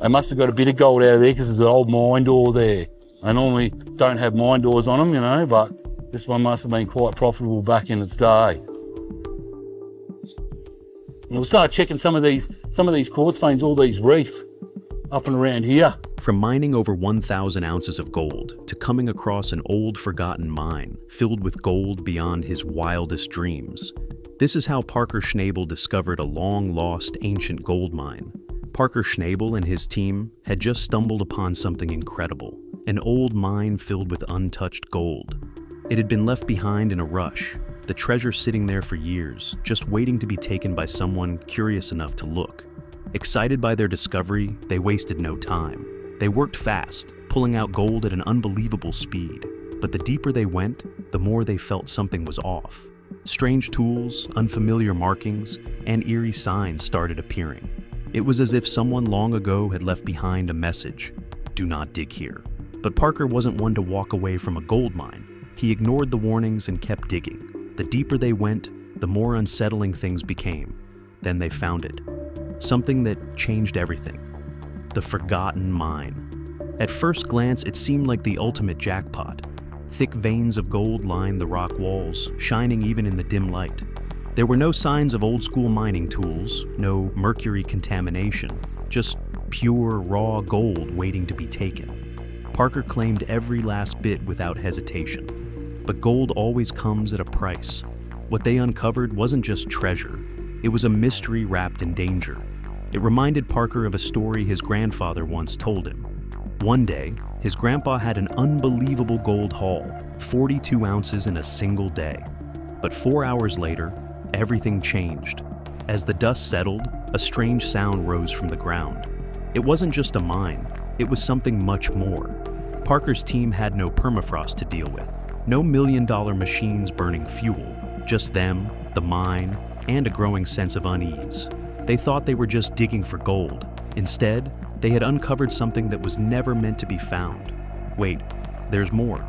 They must have got a bit of gold out of there because there's an old mine door there. They normally don't have mine doors on them, you know, but this one must have been quite profitable back in its day. And we'll start checking some of these quartz veins, all these reefs up and around here. From mining over 1,000 ounces of gold to coming across an old forgotten mine filled with gold beyond his wildest dreams, this is how Parker Schnabel discovered a long-lost ancient gold mine. Parker Schnabel and his team had just stumbled upon something incredible, an old mine filled with untouched gold. It had been left behind in a rush, the treasure sitting there for years, just waiting to be taken by someone curious enough to look. Excited by their discovery, they wasted no time. They worked fast, pulling out gold at an unbelievable speed. But the deeper they went, the more they felt something was off. Strange tools, unfamiliar markings, and eerie signs started appearing. It was as if someone long ago had left behind a message: "Do not dig here." But Parker wasn't one to walk away from a gold mine. He ignored the warnings and kept digging. The deeper they went, the more unsettling things became. Then they found it. Something that changed everything. The forgotten mine. At first glance, it seemed like the ultimate jackpot. Thick veins of gold lined the rock walls, shining even in the dim light. There were no signs of old-school mining tools, no mercury contamination, just pure, raw gold waiting to be taken. Parker claimed every last bit without hesitation. But gold always comes at a price. What they uncovered wasn't just treasure. It was a mystery wrapped in danger. It reminded Parker of a story his grandfather once told him. One day, his grandpa had an unbelievable gold haul, 42 ounces in a single day. But 4 hours later, everything changed. As the dust settled, a strange sound rose from the ground. It wasn't just a mine, it was something much more. Parker's team had no permafrost to deal with, no million-dollar machines burning fuel, just them, the mine, and a growing sense of unease. They thought they were just digging for gold. Instead, they had uncovered something that was never meant to be found. Wait, there's more.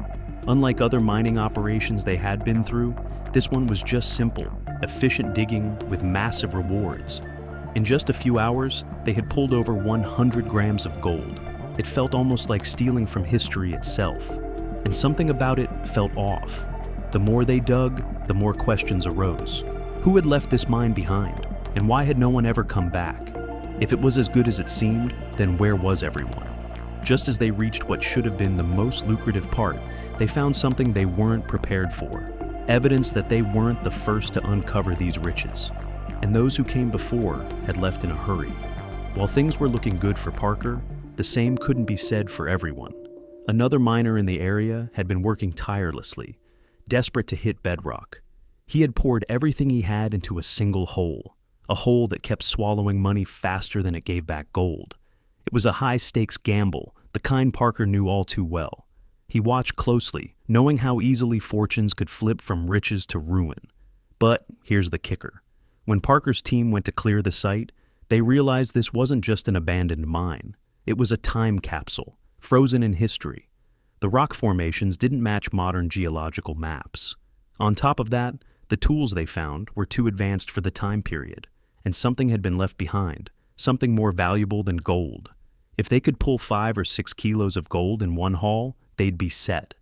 Unlike other mining operations they had been through, this one was just simple, efficient digging with massive rewards. In just a few hours, they had pulled over 100 grams of gold. It felt almost like stealing from history itself. And something about it felt off. The more they dug, the more questions arose. Who had left this mine behind? And why had no one ever come back? If it was as good as it seemed, then where was everyone? Just as they reached what should have been the most lucrative part, they found something they weren't prepared for. Evidence that they weren't the first to uncover these riches. And those who came before had left in a hurry. While things were looking good for Parker, the same couldn't be said for everyone. Another miner in the area had been working tirelessly, desperate to hit bedrock. He had poured everything he had into a single hole, a hole that kept swallowing money faster than it gave back gold. It was a high-stakes gamble, the kind Parker knew all too well. He watched closely, knowing how easily fortunes could flip from riches to ruin. But here's the kicker. When Parker's team went to clear the site, they realized this wasn't just an abandoned mine. It was a time capsule, frozen in history. The rock formations didn't match modern geological maps. On top of that, the tools they found were too advanced for the time period, and something had been left behind, something more valuable than gold. If they could pull 5 or 6 kilos of gold in one haul, they'd be set.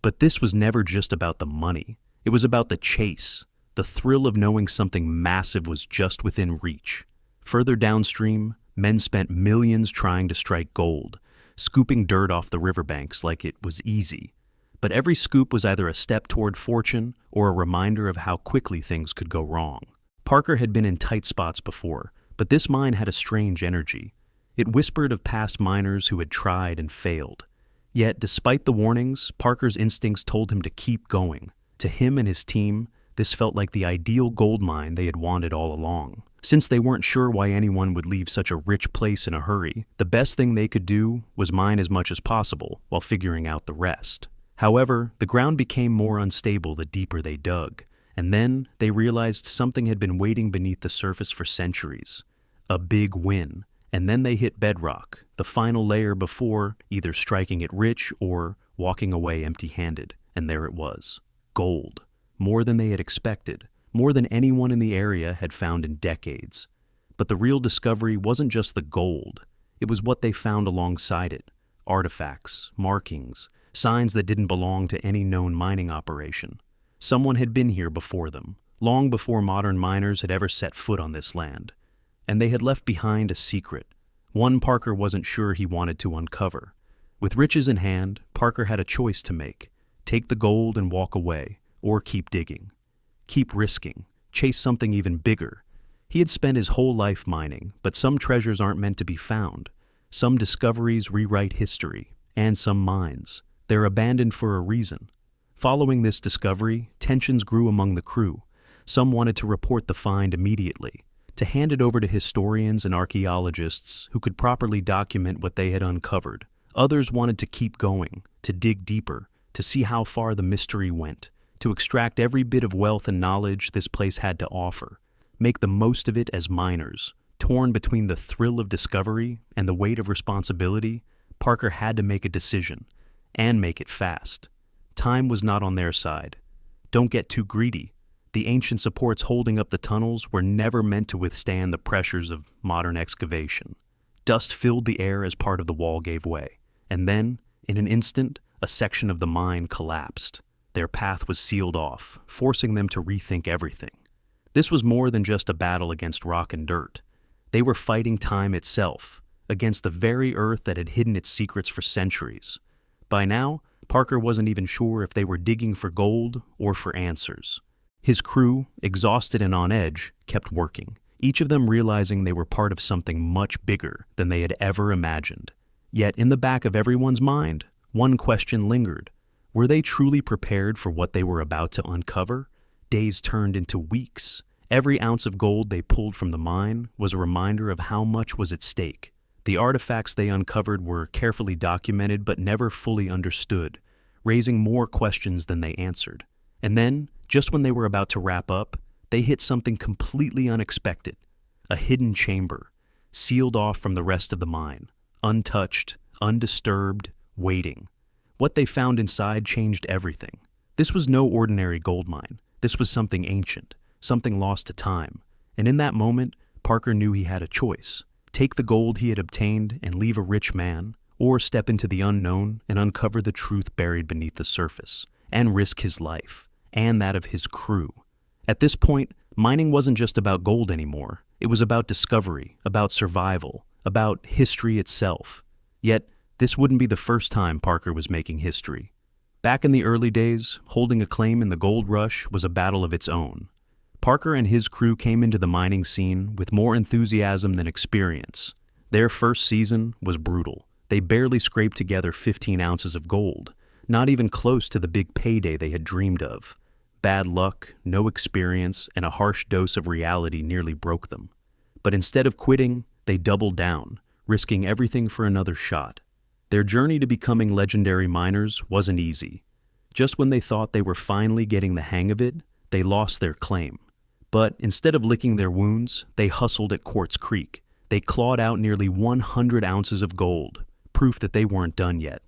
But this was never just about the money. It was about the chase, the thrill of knowing something massive was just within reach. Further downstream, men spent millions trying to strike gold, scooping dirt off the riverbanks like it was easy. But every scoop was either a step toward fortune or a reminder of how quickly things could go wrong. Parker had been in tight spots before, but this mine had a strange energy. It whispered of past miners who had tried and failed. Yet, despite the warnings, Parker's instincts told him to keep going. To him and his team, this felt like the ideal gold mine they had wanted all along. Since they weren't sure why anyone would leave such a rich place in a hurry, the best thing they could do was mine as much as possible while figuring out the rest. However, the ground became more unstable the deeper they dug, and then they realized something had been waiting beneath the surface for centuries. A big win. And then they hit bedrock, the final layer before either striking it rich or walking away empty-handed. And there it was. Gold. More than they had expected. More than anyone in the area had found in decades. But the real discovery wasn't just the gold. It was what they found alongside it: artifacts, markings, signs that didn't belong to any known mining operation. Someone had been here before them, long before modern miners had ever set foot on this land. And they had left behind a secret, one Parker wasn't sure he wanted to uncover. With riches in hand, Parker had a choice to make: take the gold and walk away, or keep digging. Keep risking, chase something even bigger. He had spent his whole life mining, but some treasures aren't meant to be found. Some discoveries rewrite history, and some mines. They're abandoned for a reason. Following this discovery, tensions grew among the crew. Some wanted to report the find immediately, to hand it over to historians and archaeologists who could properly document what they had uncovered. Others wanted to keep going, to dig deeper, to see how far the mystery went, to extract every bit of wealth and knowledge this place had to offer, make the most of it as miners. Torn between the thrill of discovery and the weight of responsibility, Parker had to make a decision, and make it fast. Time was not on their side. Don't get too greedy. The ancient supports holding up the tunnels were never meant to withstand the pressures of modern excavation. Dust filled the air as part of the wall gave way, and then, in an instant, a section of the mine collapsed. Their path was sealed off, forcing them to rethink everything. This was more than just a battle against rock and dirt. They were fighting time itself, against the very earth that had hidden its secrets for centuries. By now, Parker wasn't even sure if they were digging for gold or for answers. His crew, exhausted and on edge, kept working, each of them realizing they were part of something much bigger than they had ever imagined. Yet in the back of everyone's mind, one question lingered. Were they truly prepared for what they were about to uncover? Days turned into weeks. Every ounce of gold they pulled from the mine was a reminder of how much was at stake. The artifacts they uncovered were carefully documented but never fully understood, raising more questions than they answered. And then, just when they were about to wrap up, they hit something completely unexpected: a hidden chamber, sealed off from the rest of the mine, untouched, undisturbed, waiting. What they found inside changed everything. This was no ordinary gold mine. This was something ancient, something lost to time. And in that moment, Parker knew he had a choice: take the gold he had obtained and leave a rich man, or step into the unknown and uncover the truth buried beneath the surface, and risk his life, and that of his crew. At this point, mining wasn't just about gold anymore. It was about discovery, about survival, about history itself. Yet, this wouldn't be the first time Parker was making history. Back in the early days, holding a claim in the gold rush was a battle of its own. Parker and his crew came into the mining scene with more enthusiasm than experience. Their first season was brutal. They barely scraped together 15 ounces of gold, not even close to the big payday they had dreamed of. Bad luck, no experience, and a harsh dose of reality nearly broke them. But instead of quitting, they doubled down, risking everything for another shot. Their journey to becoming legendary miners wasn't easy. Just when they thought they were finally getting the hang of it, they lost their claim. But instead of licking their wounds, they hustled at Quartz Creek. They clawed out nearly 100 ounces of gold, proof that they weren't done yet.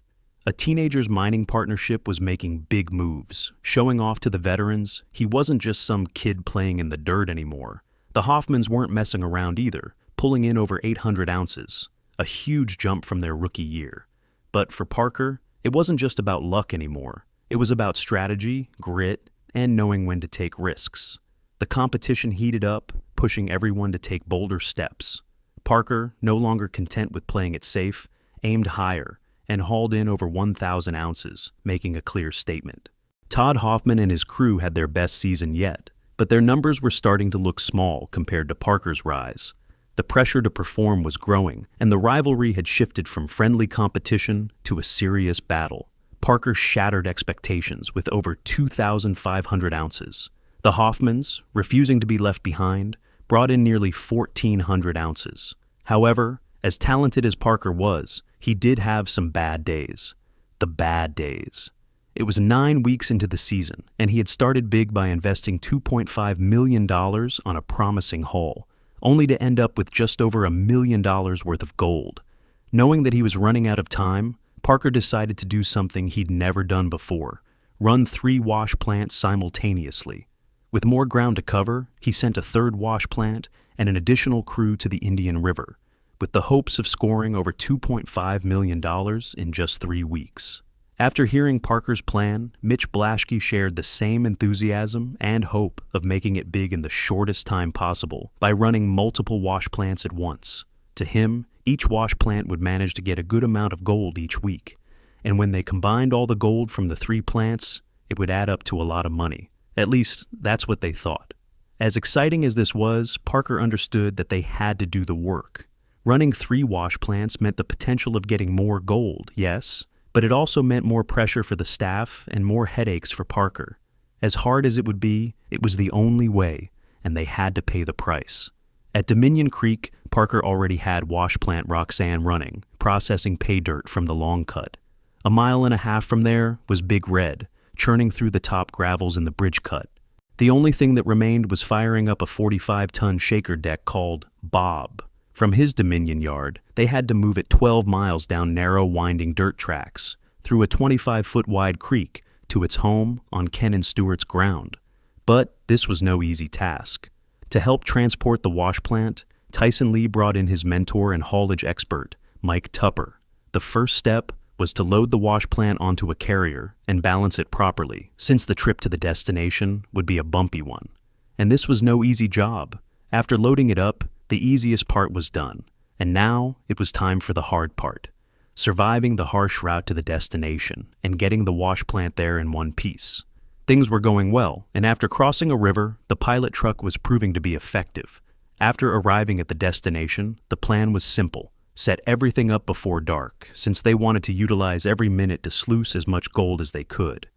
A teenager's mining partnership was making big moves, showing off to the veterans he wasn't just some kid playing in the dirt anymore. The Hoffmans weren't messing around either, pulling in over 800 ounces, a huge jump from their rookie year. But for Parker, it wasn't just about luck anymore. It was about strategy, grit, and knowing when to take risks. The competition heated up, pushing everyone to take bolder steps. Parker, no longer content with playing it safe, aimed higher and hauled in over 1,000 ounces, making a clear statement. Todd Hoffman and his crew had their best season yet, but their numbers were starting to look small compared to Parker's rise. The pressure to perform was growing, and the rivalry had shifted from friendly competition to a serious battle. Parker shattered expectations with over 2,500 ounces. The Hoffmans, refusing to be left behind, brought in nearly 1,400 ounces. However, as talented as Parker was, he did have some bad days. The bad days. It was 9 weeks into the season, and he had started big by investing $2.5 million on a promising haul, only to end up with just over $1 million worth of gold. Knowing that he was running out of time, Parker decided to do something he'd never done before: run 3 wash plants simultaneously. With more ground to cover, he sent a third wash plant and an additional crew to the Indian River. with the hopes of scoring over $2.5 million in just 3 weeks. After hearing Parker's plan, Mitch Blaschke shared the same enthusiasm and hope of making it big in the shortest time possible by running multiple wash plants at once. To him, each wash plant would manage to get a good amount of gold each week, and when they combined all the gold from the 3 plants, it would add up to a lot of money. At least, that's what they thought. As exciting as this was, Parker understood that they had to do the work. Running 3 wash plants meant the potential of getting more gold, yes, but it also meant more pressure for the staff and more headaches for Parker. As hard as it would be, it was the only way, and they had to pay the price. At Dominion Creek, Parker already had wash plant Roxanne running, processing pay dirt from the long cut. 1.5 miles from there was Big Red, churning through the top gravels in the bridge cut. The only thing that remained was firing up a 45-ton shaker deck called Bob. From his Dominion yard, they had to move it 12 miles down narrow, winding dirt tracks, through a 25-foot-wide creek, to its home on Ken and Stewart's ground. But this was no easy task. To help transport the wash plant, Tyson Lee brought in his mentor and haulage expert, Mike Tupper. The first step was to load the wash plant onto a carrier and balance it properly, since the trip to the destination would be a bumpy one. And this was no easy job. After loading it up, the easiest part was done, and now it was time for the hard part: surviving the harsh route to the destination and getting the wash plant there in one piece. Things were going well, and after crossing a river, the pilot truck was proving to be effective. After arriving at the destination, the plan was simple: set everything up before dark, since they wanted to utilize every minute to sluice as much gold as they could.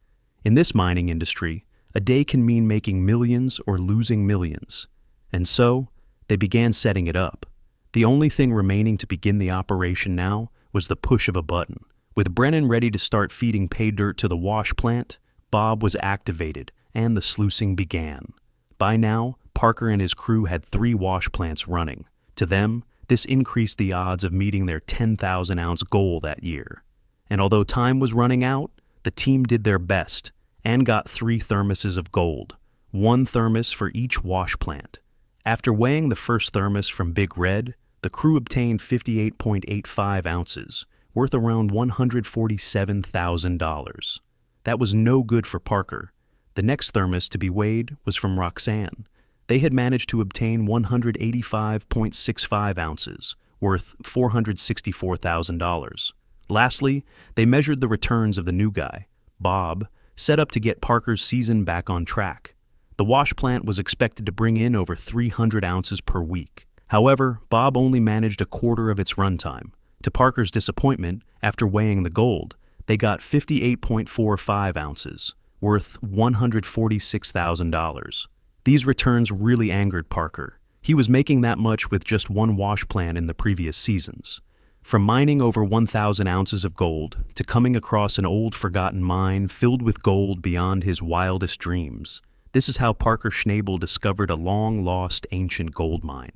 In this mining industry, a day can mean making millions or losing millions. And so, they began setting it up. The only thing remaining to begin the operation now was the push of a button. With Brennan ready to start feeding pay dirt to the wash plant, Bob was activated, and the sluicing began. By now, Parker and his crew had 3 wash plants running. To them, this increased the odds of meeting their 10,000-ounce goal that year. And although time was running out, the team did their best and got 3 thermoses of gold, 1 thermos for each wash plant. After weighing the first thermos from Big Red, the crew obtained 58.85 ounces, worth around $147,000. That was no good for Parker. The next thermos to be weighed was from Roxanne. They had managed to obtain 185.65 ounces, worth $464,000. Lastly, they measured the returns of the new guy, Bob, set up to get Parker's season back on track. The wash plant was expected to bring in over 300 ounces per week. However, Bob only managed a quarter of its runtime. To Parker's disappointment, after weighing the gold, they got 58.45 ounces, worth $146,000. These returns really angered Parker. He was making that much with just 1 wash plant in the previous seasons. From mining over 1,000 ounces of gold to coming across an old forgotten mine filled with gold beyond his wildest dreams, this is how Parker Schnabel discovered a long-lost ancient gold mine.